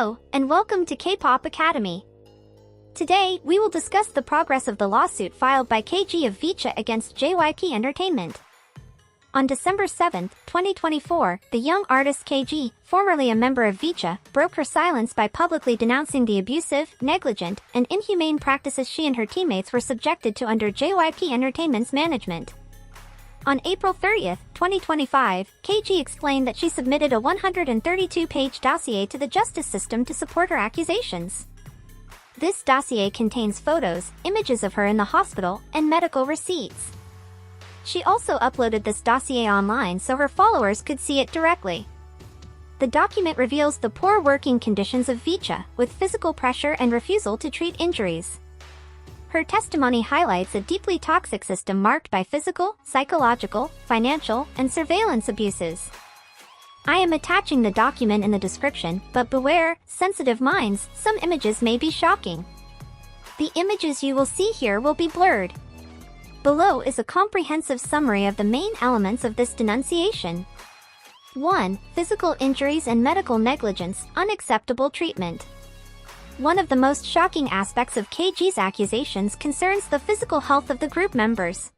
Hello, and welcome to Kpop Academy. Today, we will discuss the progress of the lawsuit filed by KG of Vcha against JYP Entertainment. On December 7, 2024, the young artist KG, formerly a member of Vcha, broke her silence by publicly denouncing the abusive, negligent, and inhumane practices she and her teammates were subjected to under JYP Entertainment's management. On April 30, 2025, KG explained that she submitted a 132-page dossier to the justice system to support her accusations. This dossier contains photos, images of her in the hospital, and medical receipts. She also uploaded this dossier online so her followers could see it directly. The document reveals the poor working conditions of Vcha, with physical pressure and refusal to treat injuries. Her testimony highlights a deeply toxic system marked by physical, psychological, financial, and surveillance abuses. I am attaching the document in the description, but beware, sensitive minds, some images may be shocking. The images you will see here will be blurred. Below is a comprehensive summary of the main elements of this denunciation. 1. Physical injuries and medical negligence, unacceptable treatment. One of the most shocking aspects of KG's accusations concerns the physical health of the group members.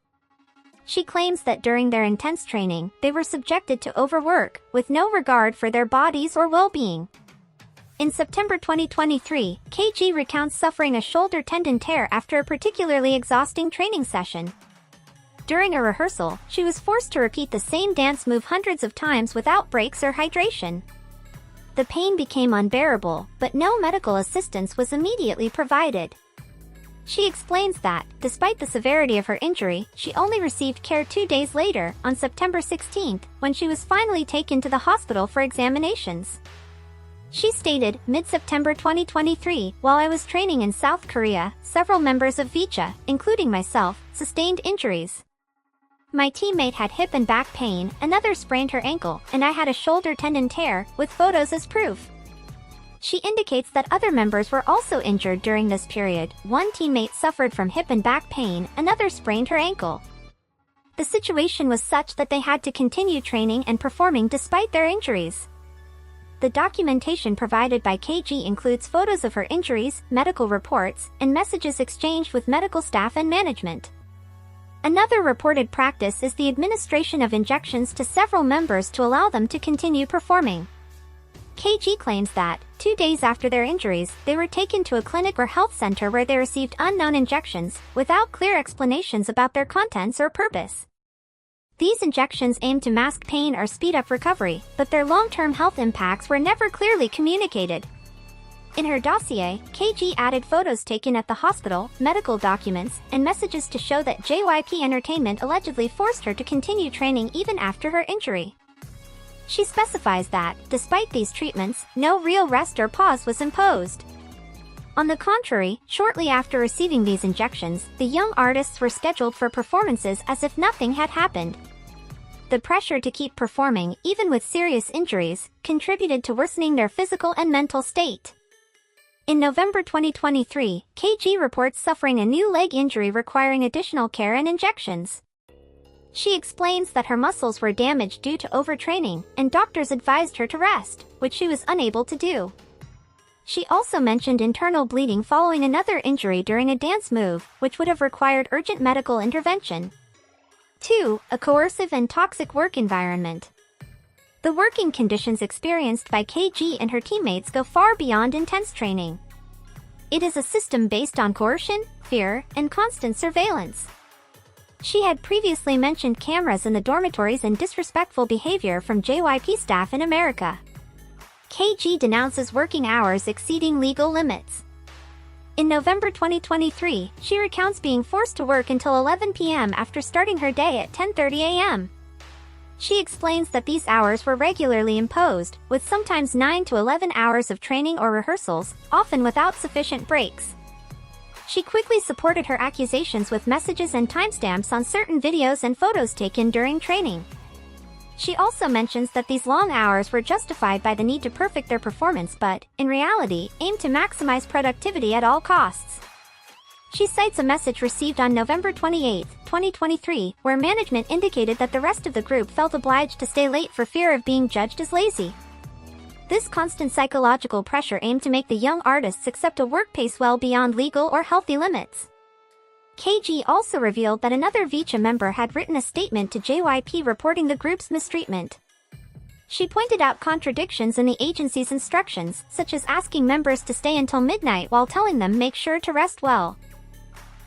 She claims that during their intense training, they were subjected to overwork, with no regard for their bodies or well-being. In September 2023, KG recounts suffering a shoulder tendon tear after a particularly exhausting training session. During a rehearsal, she was forced to repeat the same dance move hundreds of times without breaks or hydration. The pain became unbearable, but no medical assistance was immediately provided. She explains that, despite the severity of her injury, she only received care 2 days later, on September 16, when she was finally taken to the hospital for examinations. She stated, mid-September 2023, while I was training in South Korea, several members of Vcha, including myself, sustained injuries. My teammate had hip and back pain, another sprained her ankle, and I had a shoulder tendon tear, with photos as proof. She indicates that other members were also injured during this period. One teammate suffered from hip and back pain, another sprained her ankle. The situation was such that they had to continue training and performing despite their injuries. The documentation provided by KG includes photos of her injuries, medical reports, and messages exchanged with medical staff and management. Another reported practice is the administration of injections to several members to allow them to continue performing. KG claims that, 2 days after their injuries, they were taken to a clinic or health center where they received unknown injections, without clear explanations about their contents or purpose. These injections aim to mask pain or speed up recovery, but their long-term health impacts were never clearly communicated. In her dossier, KG added photos taken at the hospital, medical documents, and messages to show that JYP Entertainment allegedly forced her to continue training even after her injury. She specifies that, despite these treatments, no real rest or pause was imposed. On the contrary, shortly after receiving these injections, the young artists were scheduled for performances as if nothing had happened. The pressure to keep performing, even with serious injuries, contributed to worsening their physical and mental state. In November 2023, KG reports suffering a new leg injury requiring additional care and injections. She explains that her muscles were damaged due to overtraining, and doctors advised her to rest, which she was unable to do. She also mentioned internal bleeding following another injury during a dance move, which would have required urgent medical intervention. 2. A coercive and toxic work environment. The working conditions experienced by KG and her teammates go far beyond intense training. It is a system based on coercion, fear, and constant surveillance. She had previously mentioned cameras in the dormitories and disrespectful behavior from JYP staff in America. KG denounces working hours exceeding legal limits. In November 2023, she recounts being forced to work until 11 p.m. after starting her day at 10:30 a.m. She explains that these hours were regularly imposed, with sometimes 9 to 11 hours of training or rehearsals, often without sufficient breaks. She quickly supported her accusations with messages and timestamps on certain videos and photos taken during training. She also mentions that these long hours were justified by the need to perfect their performance but, in reality, aimed to maximize productivity at all costs. She cites a message received on November 28, 2023, where management indicated that the rest of the group felt obliged to stay late for fear of being judged as lazy. This constant psychological pressure aimed to make the young artists accept a work pace well beyond legal or healthy limits. KG also revealed that another Vcha member had written a statement to JYP reporting the group's mistreatment. She pointed out contradictions in the agency's instructions, such as asking members to stay until midnight while telling them make sure to rest well.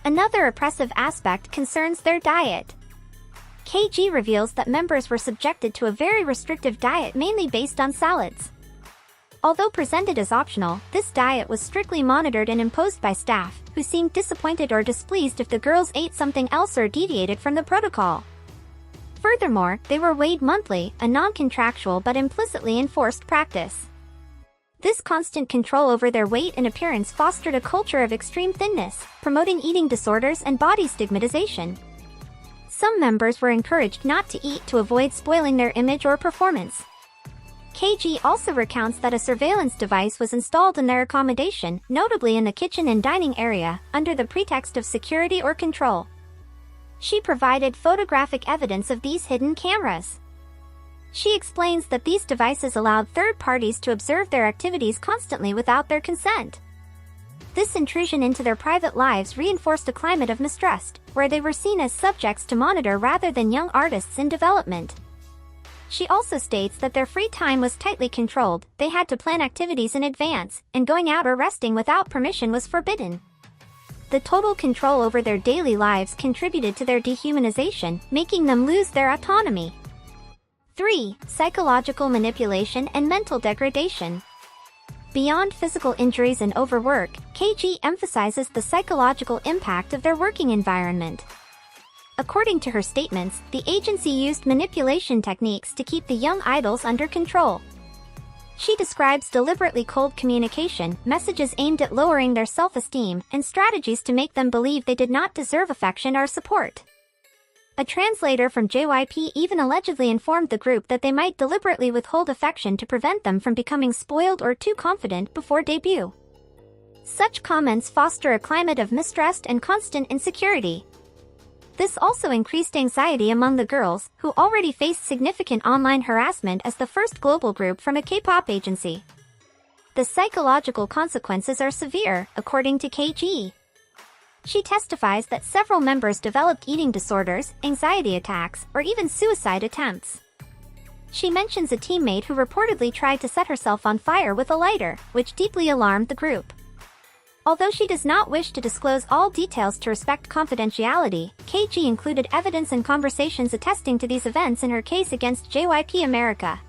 Another oppressive aspect concerns their diet. KG reveals that members were subjected to a very restrictive diet mainly based on salads. Although presented as optional, this diet was strictly monitored and imposed by staff, who seemed disappointed or displeased if the girls ate something else or deviated from the protocol. Furthermore, they were weighed monthly, a non-contractual but implicitly enforced practice. This constant control over their weight and appearance fostered a culture of extreme thinness, promoting eating disorders and body stigmatization. Some members were encouraged not to eat to avoid spoiling their image or performance. KG also recounts that a surveillance device was installed in their accommodation, notably in the kitchen and dining area, under the pretext of security or control. She provided photographic evidence of these hidden cameras. She explains that these devices allowed third parties to observe their activities constantly without their consent. This intrusion into their private lives reinforced a climate of mistrust, where they were seen as subjects to monitor rather than young artists in development. She also states that their free time was tightly controlled, they had to plan activities in advance, and going out or resting without permission was forbidden. The total control over their daily lives contributed to their dehumanization, making them lose their autonomy. 3. Psychological manipulation and mental degradation. Beyond physical injuries and overwork, KG emphasizes the psychological impact of their working environment. According to her statements, the agency used manipulation techniques to keep the young idols under control. She describes deliberately cold communication, messages aimed at lowering their self-esteem, and strategies to make them believe they did not deserve affection or support. A translator from JYP even allegedly informed the group that they might deliberately withhold affection to prevent them from becoming spoiled or too confident before debut. Such comments foster a climate of mistrust and constant insecurity. This also increased anxiety among the girls, who already faced significant online harassment as the first global group from a K-pop agency. The psychological consequences are severe, according to KG. She testifies that several members developed eating disorders, anxiety attacks, or even suicide attempts. She mentions a teammate who reportedly tried to set herself on fire with a lighter, which deeply alarmed the group. Although she does not wish to disclose all details to respect confidentiality, KG included evidence and conversations attesting to these events in her case against JYP America.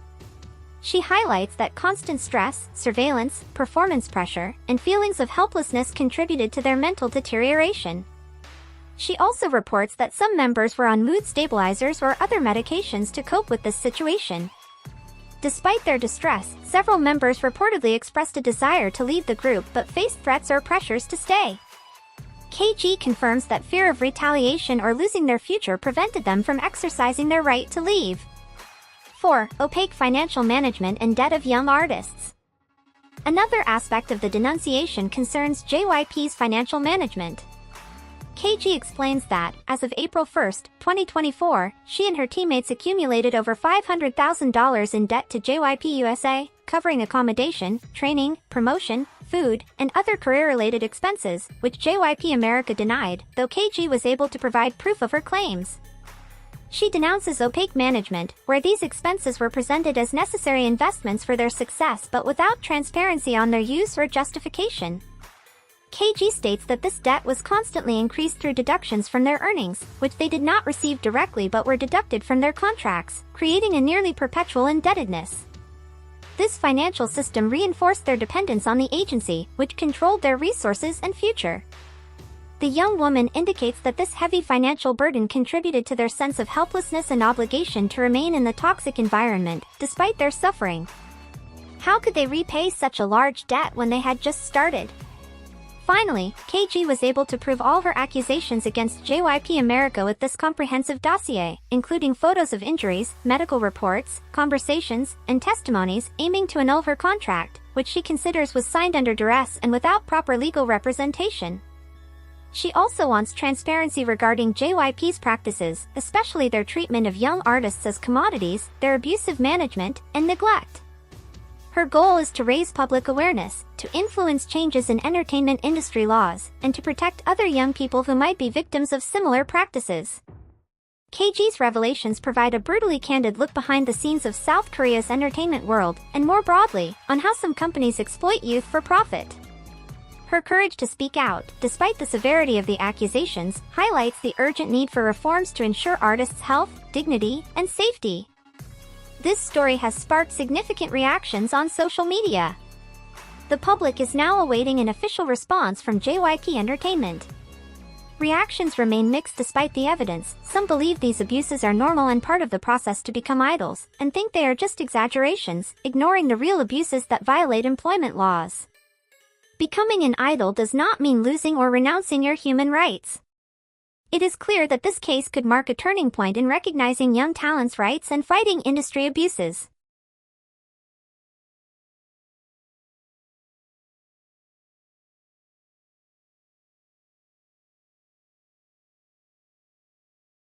She highlights that constant stress, surveillance, performance pressure, and feelings of helplessness contributed to their mental deterioration. She also reports that some members were on mood stabilizers or other medications to cope with this situation. Despite their distress, several members reportedly expressed a desire to leave the group but faced threats or pressures to stay. KG confirms that fear of retaliation or losing their future prevented them from exercising their right to leave. 4. Opaque financial management and debt of young artists. Another aspect of the denunciation concerns JYP's financial management. KG explains that, as of April 1, 2024, she and her teammates accumulated over $500,000 in debt to JYP USA, covering accommodation, training, promotion, food, and other career-related expenses, which JYP America denied, though KG was able to provide proof of her claims. She denounces opaque management, where these expenses were presented as necessary investments for their success but without transparency on their use or justification. KG states that this debt was constantly increased through deductions from their earnings, which they did not receive directly but were deducted from their contracts, creating a nearly perpetual indebtedness. This financial system reinforced their dependence on the agency, which controlled their resources and future. The young woman indicates that this heavy financial burden contributed to their sense of helplessness and obligation to remain in the toxic environment, despite their suffering. How could they repay such a large debt when they had just started? Finally, KG was able to prove all her accusations against JYP America with this comprehensive dossier, including photos of injuries, medical reports, conversations, and testimonies, aiming to annul her contract, which she considers was signed under duress and without proper legal representation. She also wants transparency regarding JYP's practices, especially their treatment of young artists as commodities, their abusive management, and neglect. Her goal is to raise public awareness, to influence changes in entertainment industry laws, and to protect other young people who might be victims of similar practices. KG's revelations provide a brutally candid look behind the scenes of South Korea's entertainment world, and more broadly, on how some companies exploit youth for profit. Her courage to speak out, despite the severity of the accusations, highlights the urgent need for reforms to ensure artists' health, dignity, and safety. This story has sparked significant reactions on social media. The public is now awaiting an official response from JYP Entertainment. Reactions remain mixed despite the evidence. Some believe these abuses are normal and part of the process to become idols, and think they are just exaggerations, ignoring the real abuses that violate employment laws. Becoming an idol does not mean losing or renouncing your human rights. It is clear that this case could mark a turning point in recognizing young talents' rights and fighting industry abuses.